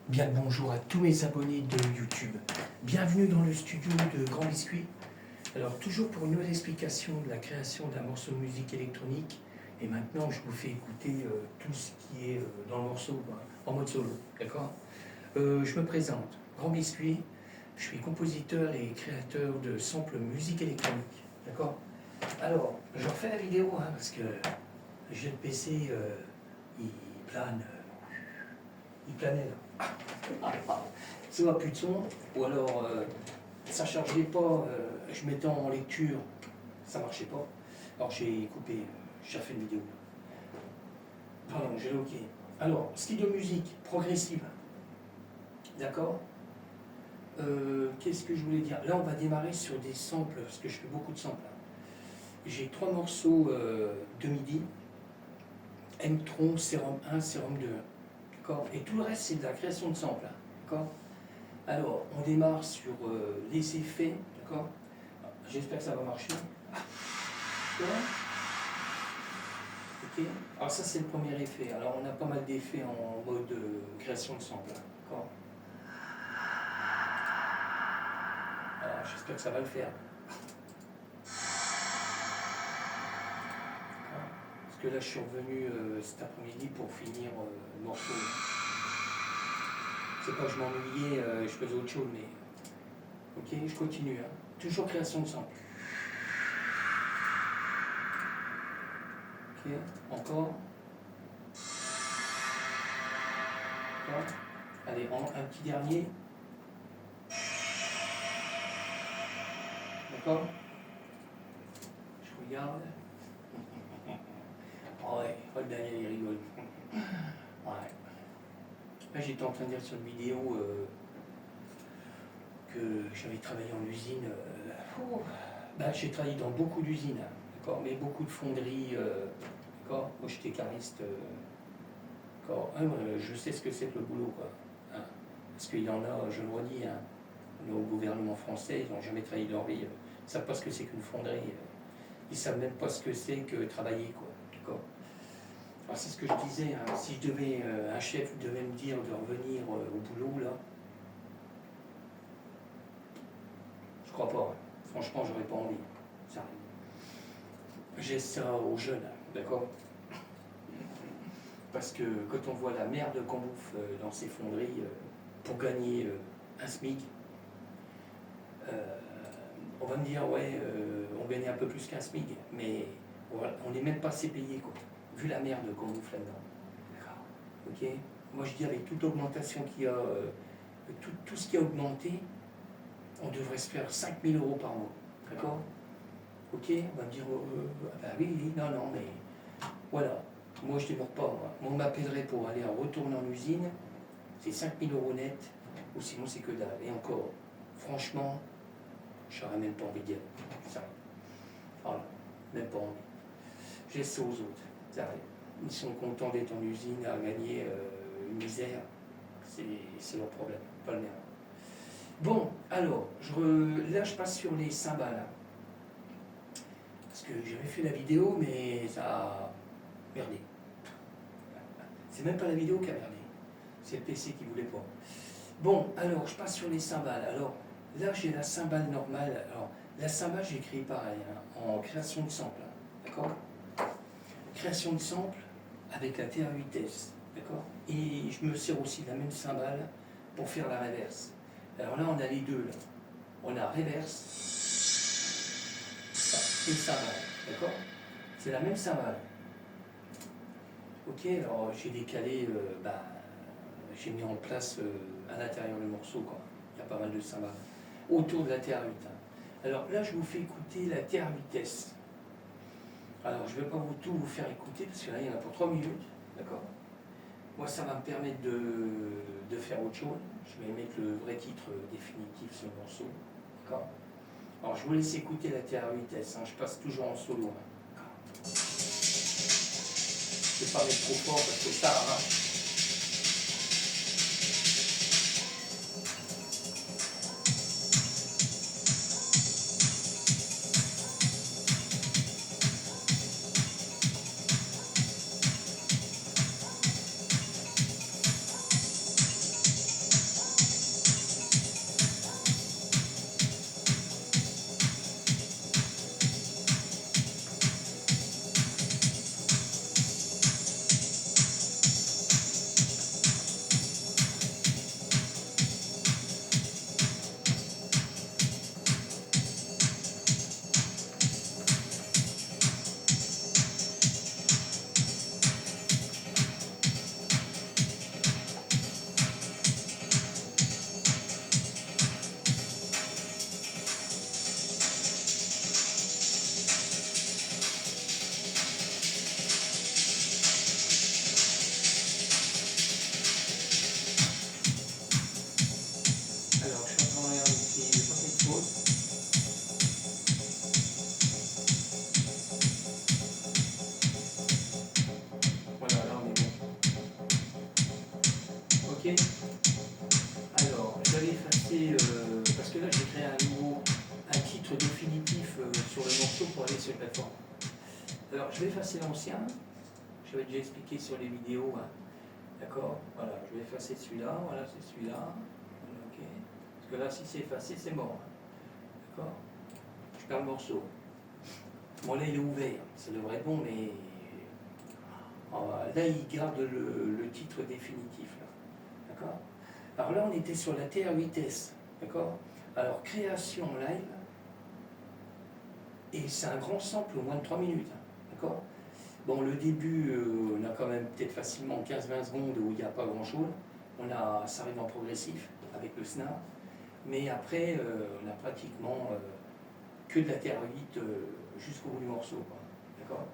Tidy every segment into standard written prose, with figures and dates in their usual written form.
Bien le bonjour à tous mes abonnés de YouTube. Bienvenue dans le studio de Grand Biscuit. Alors toujours pour une nouvelle explication de la création d'un morceau de musique électronique. Et maintenant je vous fais écouter tout ce qui est dans le morceau en mode solo. D'accord. Je me présente, Grand Biscuit. Je suis compositeur et créateur de samples musique électronique. D'accord. Alors je refais la vidéo parce que j'ai le PC, il plane. Il planait là. Ça va plus de son, ou alors ça chargeait pas, je mettais en lecture, ça marchait pas. Alors j'ai coupé, j'ai refait une vidéo. Pardon, j'ai OK. Alors, style de musique progressive. D'accord. Qu'est-ce que je voulais dire? Là, on va démarrer sur des samples, parce que je fais beaucoup de samples. J'ai 3 morceaux de MIDI, M-Tron, Serum 1, Serum 2. Et tout le reste, c'est de la création de samples. D'accord. Alors, on démarre sur les effets. D'accord. J'espère que ça va marcher. Ok. Alors ça, c'est le premier effet. Alors, on a pas mal d'effets en mode création de samples. D'accord. Alors, j'espère que ça va le faire. Parce que là, je suis revenu cet après-midi pour finir le morceau. C'est pas que je m'ennuyais, je faisais autre chose, mais... Ok, je continue. Toujours création de samples. Ok, encore. Allez, un petit dernier. D'accord. Je regarde. Oh ouais, oh, le dernier, il rigole. Ouais. Là, j'étais en train de dire sur une vidéo que j'avais travaillé en usine. J'ai travaillé dans beaucoup d'usines, d'accord, mais beaucoup de fonderies. D'accord. Moi, j'étais cariste. D'accord. Je sais ce que c'est que le boulot, quoi. Parce qu'il y en a, je le redis, au gouvernement français, ils n'ont jamais travaillé de leur vie. Ils ne savent pas ce que c'est qu'une fonderie. Ils ne savent même pas ce que c'est que travailler, quoi. D'accord. Alors, c'est ce que je disais, si je devais, un chef devait me dire de revenir au boulot, là, je crois pas. Franchement, j'aurais pas envie. Ça arrive. J'ai ça aux jeunes, d'accord. Parce que quand on voit la merde qu'on bouffe dans ces fonderies pour gagner un SMIC, on va me dire, ouais, on gagnait un peu plus qu'un SMIC, mais voilà, on n'est même pas assez payé, quoi, vu la merde qu'on bouffe là-dedans. D'accord. Ok. Moi, je dis, avec toute augmentation qu'il y a, tout ce qui a augmenté, on devrait se faire 5 000 € par mois. D'accord. Ok. On va me dire, bah oui, non, mais voilà. Moi, je ne démords pas. Moi. On m'appellerait pour aller retourner en usine, c'est 5 000 € net, ou sinon c'est que dalle. Et encore, franchement, j'aurais même pas envie d'y aller. Ça arrive. Voilà, même pas envie. Je laisse ça aux autres. Ça arrive. Ils sont contents d'être en usine à gagner une misère. C'est leur problème, pas le mien. Bon, alors, là je passe sur les cymbales. Parce que j'avais fait la vidéo, mais ça a merdé. C'est même pas la vidéo qui a merdé. C'est le PC qui voulait pas. Bon, alors, je passe sur les cymbales. Alors, là, j'ai la cymbale normale. Alors, la cymbale, j'ai créé pareil, en création de sample. D'accord. Création de sample avec la TR8S. D'accord. Et je me sers aussi de la même cymbale pour faire la reverse. Alors là, on a les deux. Là. On a reverse et cymbale. D'accord. C'est la même cymbale. Ok, alors j'ai décalé, j'ai mis en place à l'intérieur le morceau, quoi. Il y a pas mal de cymbales autour de la TR8. Alors là, je vous fais écouter la TR8S. Alors, je ne vais pas tout vous faire écouter, parce que là, il y en a pour 3 minutes, d'accord. Moi, ça va me permettre de faire autre chose. Je vais mettre le vrai titre définitif sur le morceau, d'accord. Alors, je vous laisse écouter la TR8S, je passe toujours en solo. Je ne vais pas mettre trop fort, parce que ça arrache. Alors, j'avais effacé, parce que là j'ai créé un titre définitif sur le morceau pour aller sur la plateforme. Alors, je vais effacer l'ancien, j'avais déjà expliqué sur les vidéos, hein. D'accord. Voilà, je vais effacer celui-là, voilà, c'est celui-là. Ok. Parce que là, si c'est effacé, c'est mort, hein. D'accord. Je perds le morceau. Bon, là, il est ouvert, ça devrait être bon, mais là, il garde le titre définitif, là. D'accord. Alors là, on était sur la TR8S, d'accord. Alors, création live, et c'est un grand sample, au moins de 3 minutes, hein, d'accord. Bon, le début, on a quand même peut-être facilement 15-20 secondes où il n'y a pas grand-chose. Ça arrive en progressif avec le snare, mais après, on a pratiquement que de la TR8 jusqu'au bout du morceau, quoi. D'accord.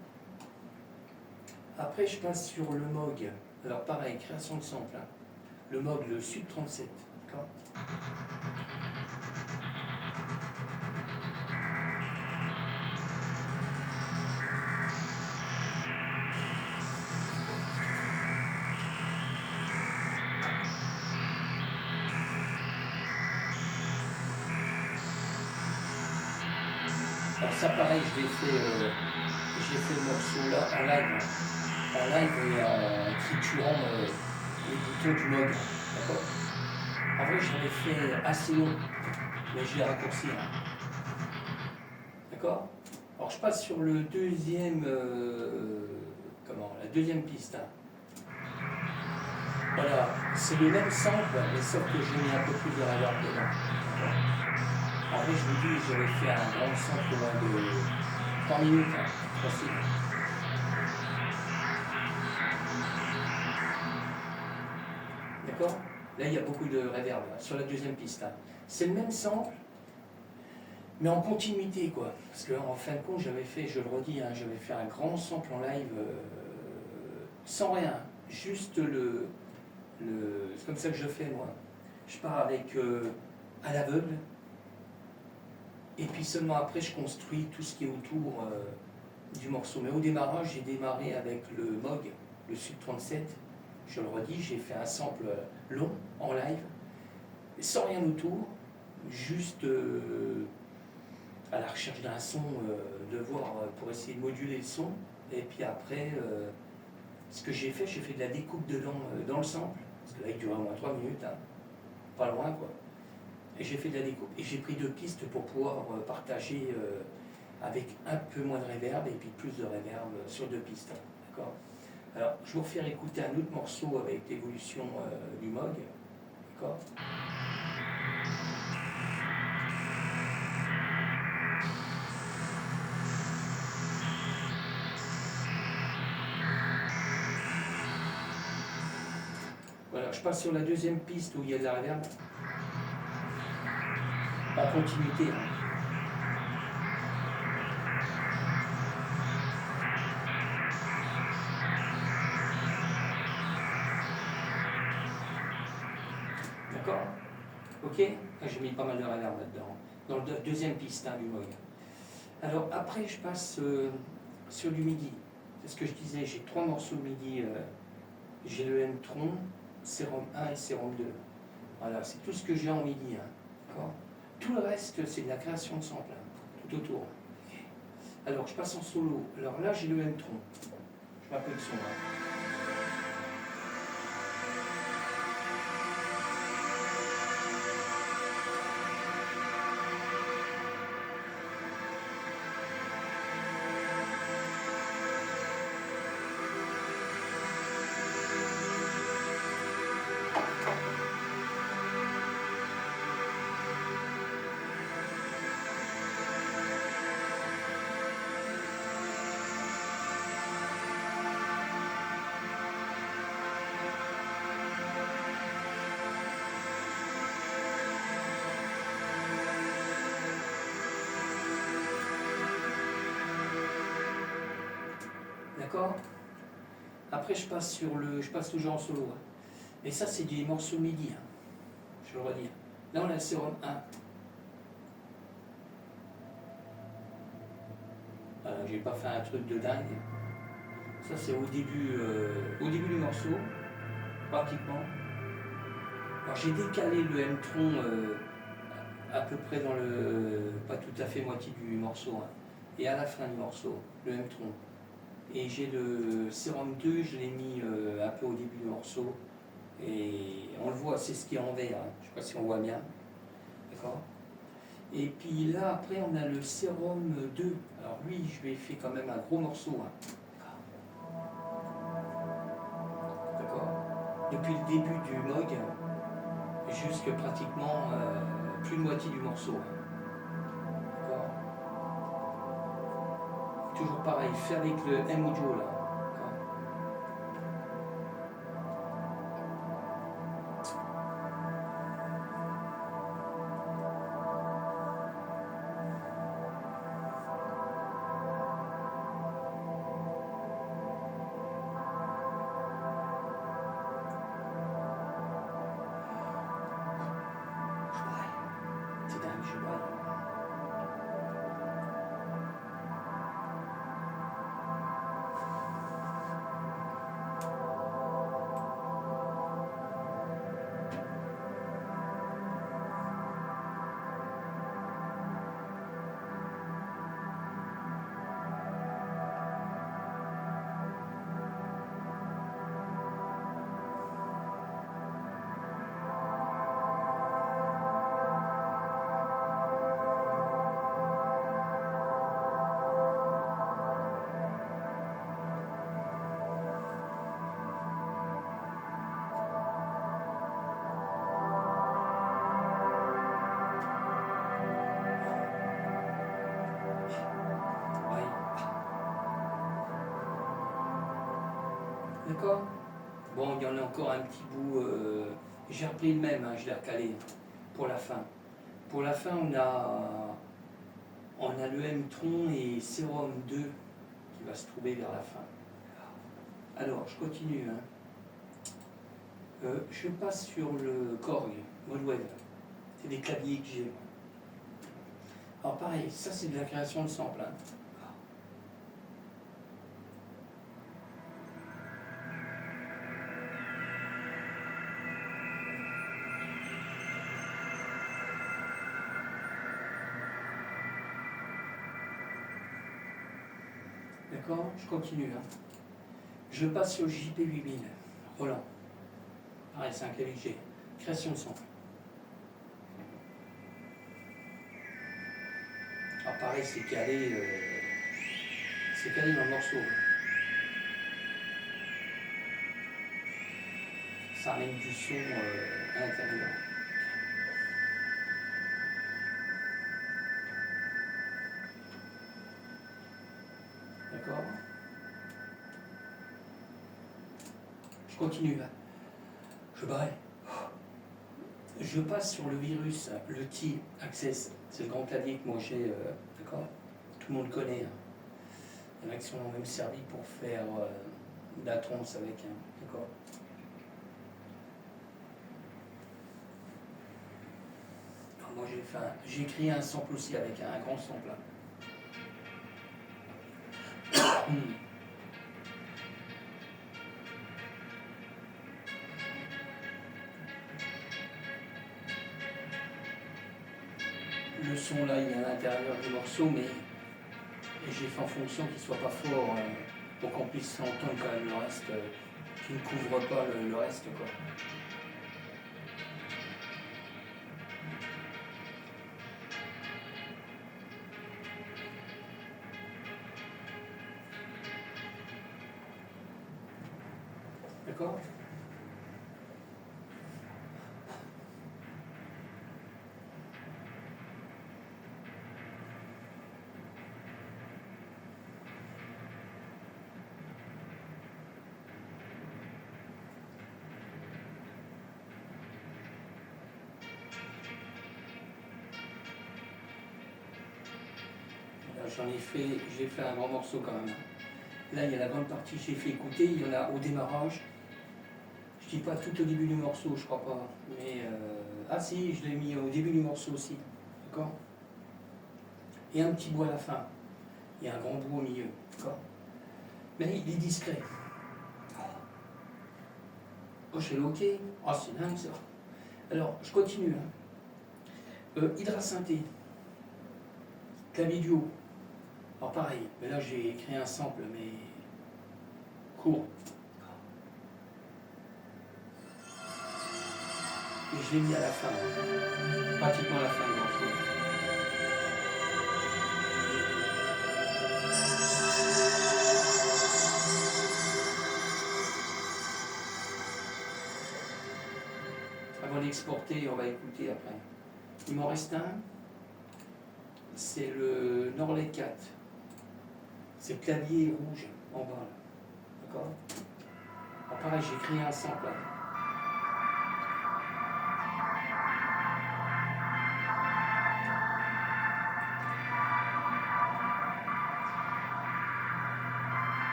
Après, je passe sur le Moog. Alors, pareil, création de sample, hein. Le Moog, le Sub 37, d'accord. Alors ça pareil, j'ai fait le morceau là en live et en triturant les boutons du mode. D'accord. En vrai j'en ai fait assez long, mais je l'ai raccourci, hein. D'accord. Alors je passe sur le deuxième la deuxième piste, hein. Voilà, c'est le même sample, mais sauf que j'ai mis un peu plus de reverb dedans. En vrai, je vous dis, j'avais fait un grand sample de 3 minutes, hein, facile. D'accord. Là, il y a beaucoup de reverb sur la deuxième piste, hein. C'est le même sample, mais en continuité, quoi. Parce qu'en fin de compte, j'avais fait, je le redis, hein, j'avais fait un grand sample en live sans rien, juste c'est comme ça que je fais, moi. Je pars avec à l'aveugle, et puis seulement après, je construis tout ce qui est autour du morceau. Mais au démarrage, j'ai démarré avec le Moog, le Sub 37. Je le redis, j'ai fait un sample long en live, sans rien autour, juste à la recherche d'un son, de voir pour essayer de moduler le son. Et puis après, ce que j'ai fait de la découpe dedans, dans le sample, parce que là il durait au moins 3 minutes, hein, pas loin quoi. Et j'ai fait de la découpe. Et j'ai pris 2 pistes pour pouvoir partager avec un peu moins de reverb et puis plus de reverb sur 2 pistes. D'accord. Alors, je vais vous faire écouter un autre morceau avec l'évolution du Moog. D'accord. Voilà, je passe sur la deuxième piste où il y a de la reverb. En continuité, hein. D'accord. Ok. J'ai mis pas mal de reverb là-dedans. Dans la deuxième piste, hein, du Moog. Alors après, je passe sur du MIDI. C'est ce que je disais, j'ai 3 morceaux de MIDI. J'ai le M-Tron, Serum 1 et Serum 2. Voilà, c'est tout ce que j'ai en MIDI, hein. D'accord. Tout le reste, c'est de la création de samples, hein, tout autour. Alors, je passe en solo. Alors là, j'ai le M-Tron. Je m'appelle son, hein. D'accord. Après, je passe toujours en solo, hein. Et ça, c'est des morceaux MIDI, hein. Je le redis. Là, on a le Serum 1. Voilà, j'ai pas fait un truc de dingue. Ça, c'est au début du morceau, pratiquement. Alors j'ai décalé le M-tron à peu près dans le, pas tout à fait moitié du morceau, hein, et à la fin du morceau, le M-tron. Et j'ai le sérum 2, je l'ai mis un peu au début du morceau, et on le voit, c'est ce qui est en vert, hein. Je ne sais pas si on voit bien, d'accord. Et puis là, après, on a le sérum 2. Alors lui, je lui ai fait quand même un gros morceau, hein. D'accord. Depuis le début du MOG, jusque pratiquement plus de moitié du morceau, hein. D'accord. Toujours pareil, fait avec le M-Audio là. C'est dingue, je braille. Ouais. D'accord. Bon, il y en a encore un petit bout. J'ai repris le même, hein, je l'ai recalé pour la fin. Pour la fin, on a le M-tron et sérum 2 qui va se trouver vers la fin. Alors, je continue, hein. Je passe sur le Korg, Moldwave. C'est des claviers que j'ai. Alors pareil, ça c'est de la création de samples, hein. D'accord, je continue, hein. Je passe sur le JP8000, Roland. Pareil, c'est un clavier que j'ai. Création de samples. Alors pareil, c'est calé dans le morceau. Ça amène du son à l'intérieur. D'accord. Je continue là. Je braille. Je passe sur le virus, le T-Access. C'est le grand clavier que moi j'ai, d'accord. Tout le monde connaît, hein. Il y en a qui sont même servis pour faire de la trance avec, hein, d'accord. Moi j'ai créé un sample aussi avec un grand sample. Le son là il est à l'intérieur du morceau, mais j'ai fait en fonction qu'il ne soit pas fort pour qu'on puisse entendre quand même le reste, qui ne couvre pas le reste, quoi. D'accord. J'ai fait un grand morceau quand même. Là, il y a la bonne partie que j'ai fait écouter, il y en a au démarrage. Je dis pas tout au début du morceau, je crois pas. Mais ah si, je l'ai mis au début du morceau aussi. D'accord. Et un petit bout à la fin. Il y a un grand bout au milieu. D'accord. Mais il est discret. Oh, je fais le OK. Oh, c'est dingue ça. Alors, je continue. Hydrasynthé, clavier duo. Alors pareil, mais là j'ai créé un sample, mais court. Et je l'ai mis à la fin, pratiquement à la fin du morceau. Avant d'exporter, on va écouter après. Il m'en reste un, c'est le Norlet 4. C'est le clavier rouge en bas, là. D'accord? Alors pareil, j'ai créé un sample là.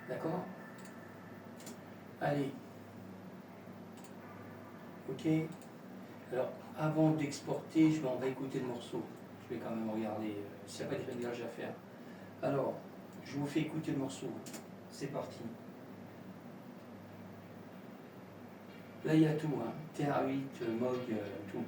D'accord? Allez. Ok? Alors, avant d'exporter, on va écouter le morceau. Je vais quand même regarder s'il n'y a pas des réglages à faire. Alors, je vous fais écouter le morceau. C'est parti. Là, il y a tout, hein. TR8, Moog, tout.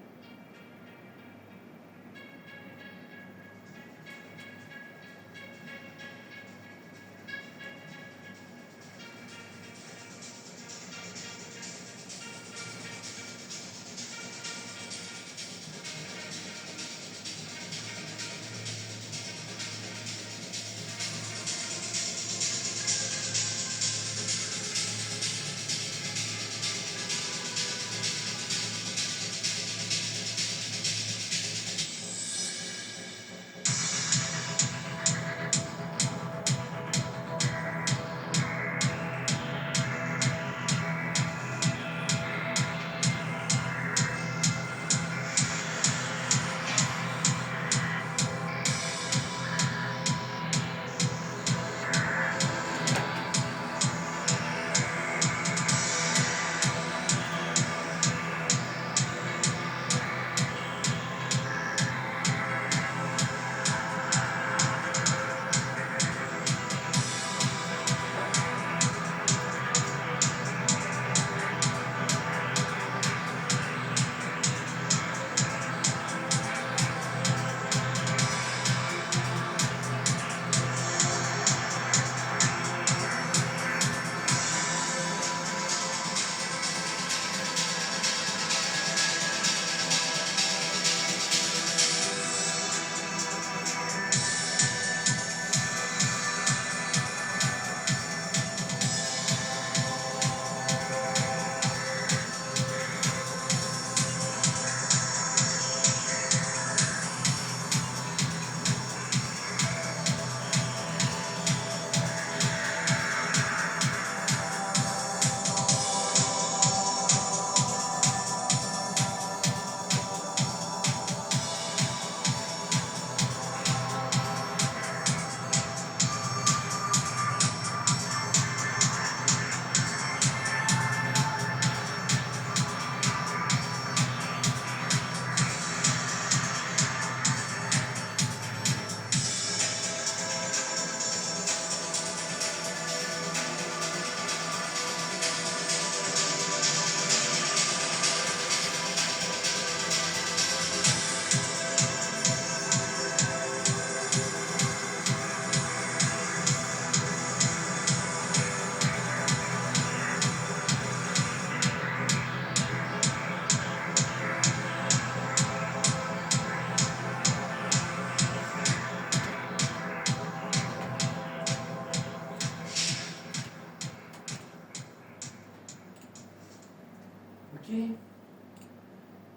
Ok?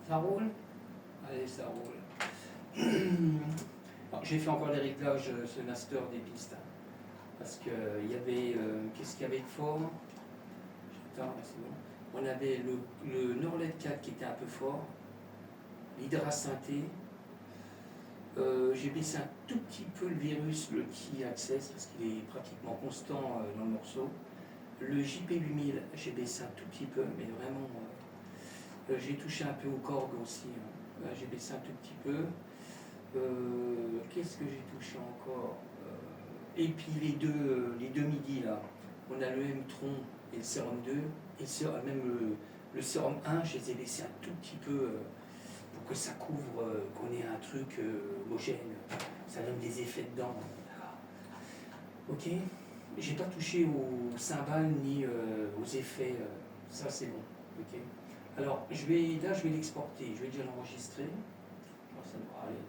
Ça roule? Allez, ça roule. J'ai fait encore des réglages, ce master des pistes. Parce qu'il y avait. Qu'est-ce qu'il y avait de fort? Attends, c'est bon. On avait le Norlet 4 qui était un peu fort, l'hydrasynthé. J'ai baissé un tout petit peu le virus, le Key Access, parce qu'il est pratiquement constant dans le morceau. Le JP8000, j'ai baissé un tout petit peu, mais vraiment. J'ai touché un peu au Korg aussi. Hein. J'ai baissé un tout petit peu. Qu'est-ce que j'ai touché encore? Et puis les deux MIDI là. On a le M-Tron et le sérum 2, et même le sérum 1, je les ai laissés un tout petit peu pour que ça couvre, qu'on ait un truc homogène, ça donne des effets dedans. Ok, j'ai pas touché aux cymbales ni aux effets, ça c'est bon. Ok. Alors là je vais l'exporter, je vais déjà l'enregistrer. Ça devra aller.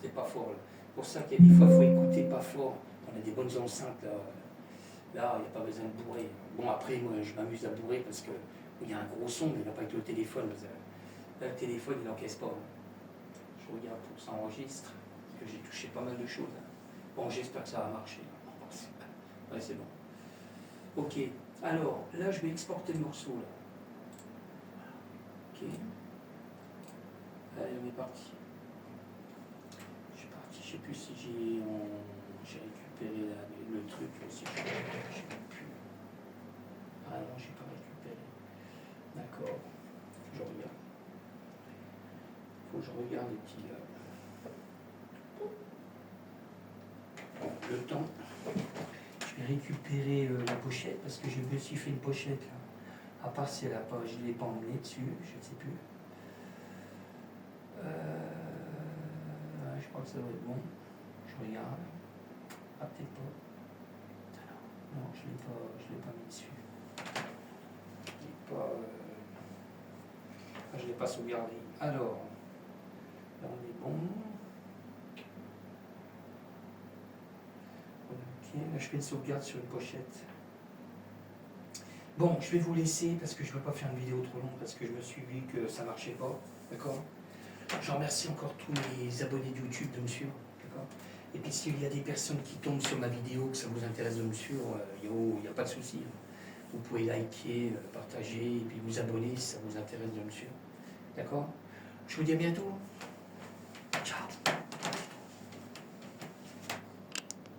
C'est pas fort là. Pour ça qu'il y a des fois il faut écouter pas fort. On a des bonnes enceintes là. Là, il n'y a pas besoin de bourrer. Bon après moi je m'amuse à bourrer parce que il y a un gros son, mais il n'a pas été au téléphone. Là le téléphone il n'encaisse pas. Je regarde pour que ça enregistre. Parce que j'ai touché pas mal de choses. Bon j'espère que ça va marcher. Ouais, c'est bon. Ok, alors là je vais exporter le morceau là. Ok. Allez, on est parti. Je suis parti, je sais plus si j'ai récupéré le truc, si je sais plus. Ah non, j'ai pas récupéré. D'accord, je regarde. Faut que je regarde les petits. Bon, le temps. Je vais récupérer la pochette parce que je me suis fait une pochette là. À part si elle a pas, je ne l'ai pas emmené dessus, je ne sais plus. Je crois que ça va être bon. Je regarde. Ah, peut-être pas. Non, je ne l'ai pas mis dessus. Je ne l'ai pas sauvegardé. Alors, là on est bon. Ok, là je fais une sauvegarde sur une pochette. Bon, je vais vous laisser parce que je ne veux pas faire une vidéo trop longue parce que je me suis dit que ça ne marchait pas. D'accord. Je remercie encore tous les abonnés de YouTube de me suivre. D'accord. Et puis s'il y a des personnes qui tombent sur ma vidéo, que ça vous intéresse de me suivre, il n'y a pas de souci. Vous pouvez liker, partager et puis vous abonner si ça vous intéresse de me suivre. D'accord. Je vous dis à bientôt.